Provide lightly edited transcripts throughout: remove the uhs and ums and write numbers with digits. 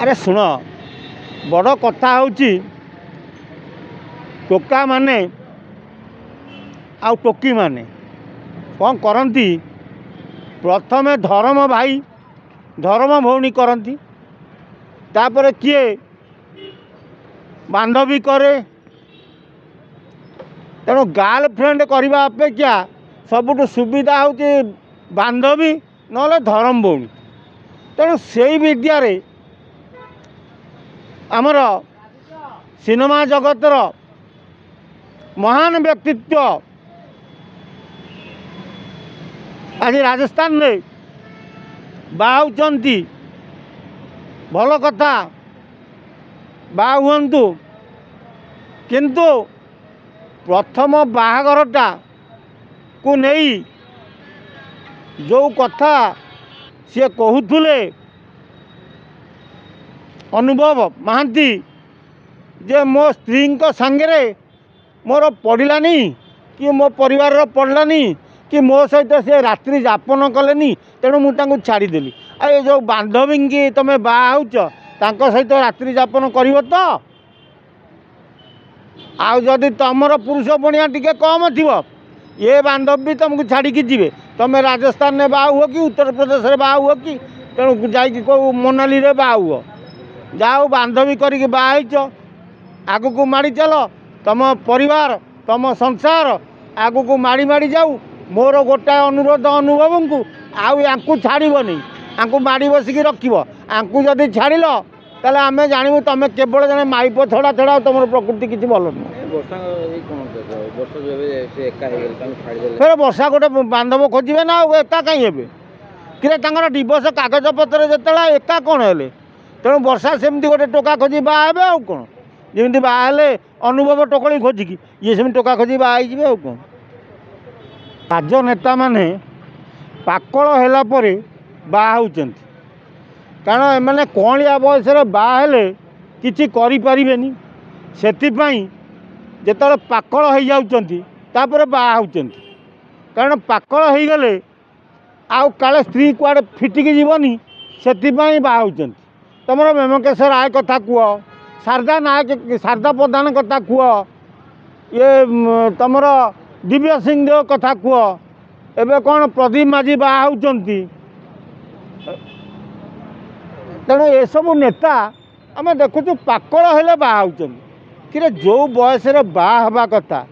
अरे शुण बड़ कथा हूँ टोका माने आ टोकी माने कौन करती प्रथमे धर्म भाई धर्म भौणी करती तापर किए बांधवी करे तेणु गर्लफ्रेंड करने अपेक्षा सबुठ सुविधा हूँ बांधवी न धर्म भौणी तेणु से विद्यारे आमर सिनेमा जगतर महान व्यक्तित्व आज राजस्थान में बाहुचंती भल कथा बाहुंतु किंतु प्रथम बाहागरटा को नहीं जो कथा सी कहूले अनुभव महांती जे मो स्त्री सांगे मोर पड़ानी कि मो परिवार पड़लानी कि मो सहित से रात्रि यापन कले तेणु मुझे छाड़देली आ ये जो बांधवी की तुम बाहुच सहित रात्रि यापन कर तो आदि तुमर पुरुष बनिया टी कम थी ये बांधवी तुमको छाड़ी जी तुम राजस्थान में बाहु हो कि उत्तर प्रदेश में बाहु हो कि तेणु जा मोनाली रे बाहु जाओ बांधवी करी बाहच आग को माड़ी चल तुम परिवार तुम संसार आग को माड़ी माड़ी जाऊ मोर गोटाए अनुरोध अनुभव को आउ छाड़बनी आंकु माड़ी बसिकी रखिब आंकु जदि छाड़ ताले आम जानू तुम केवल जन माइप छड़ा छड़ा तुम प्रकृति किसी भल नुह फिर वर्षा गोटे बांधव खोजे ना एका कहीं हे कि डिवोर्स कागज पत्र जो एका कौन है तेणु वर्षा सेमती गोटे टोका खोजी बाहे आउ कौन जमी बाहे अनुभव टोकली खोजिकी ये सेम टोका खोजी बाहे आउ कौन राजनेता माने पाकल है बाहुंट कारण एम कौलिया बयस बाहे कि करें से जो पाकल हो जापर बाहुंट कारण पाकल हो गले आउ काले स्त्री कुआड़े फिटिकी जीवनी से बाहुंट तुम मेमकेश राय कथा कह शारदा नायक शारदा प्रधान कथा कह ये तुम दिव्य सिंह देव कथा कह एवं कौन प्रदीप माझी बाहुंट तेणु ये सब नेता आम देखु पाकल है बाहुंट कि जो बयस बाहवा कथा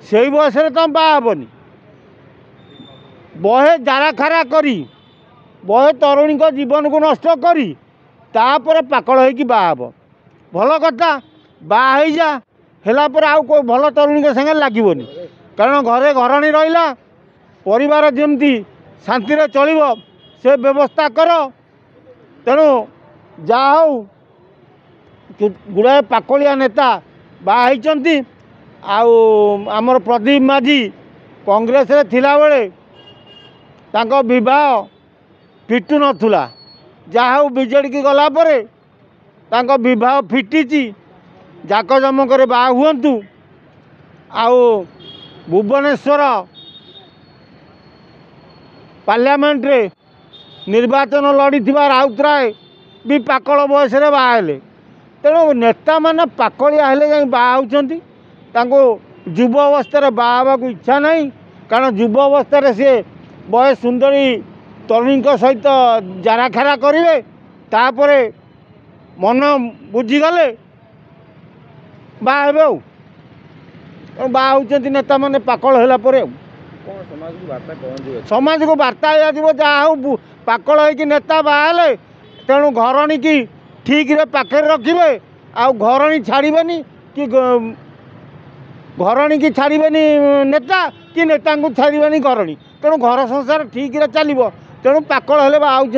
से बयस तुम बाहबनी बहे जारा खारा करी बहे तरुणी जीवन को नष्ट करी तापर पाकल हो बाहब भल कथा बाही जा हेलापर आउ कोई भल तरुणी के संगे लगभनी कारण घरे घरणी रहा परिवार जमती शांति चलो से व्यवस्था कर तेणु जाओ गुड़ाए पाकलिया नेता बाहर आमर प्रदीप माझी कांग्रेस रे थिला बेले तांको विवाह फिटू नथुला जाऊ बीजेडी की गला परे तांको विवाह फिटी जाक जमक बाहा हुंतु आउ भुवनेश्वर पार्लियामेंट रे निर्वाचन लड़ी राउतराय भी पाकल बयस बाहे तेणु नेता माने पाकलिया हेले जाई बाहुंट युव अवस्था बाहा को इच्छा नहीं कारण युव अवस्था सी बय सुंदरी तरुणी सहित जाराखारा करेंगे तापर मन बुझीगले बाहे बाहुंट नेता माने पाकल है समाज को वार्ता जहाँ पाकल हो नेता बाहे तेणु घरणी की ठीक रे पाखे रखिए आ घरणी छाड़बेनी कि घरणी की छाड़बेनी नेता कि नेता को छाड़बेनी घरणी तेणु घर संसार ठीक रे चलो तेणु पाकल है बाहुंट।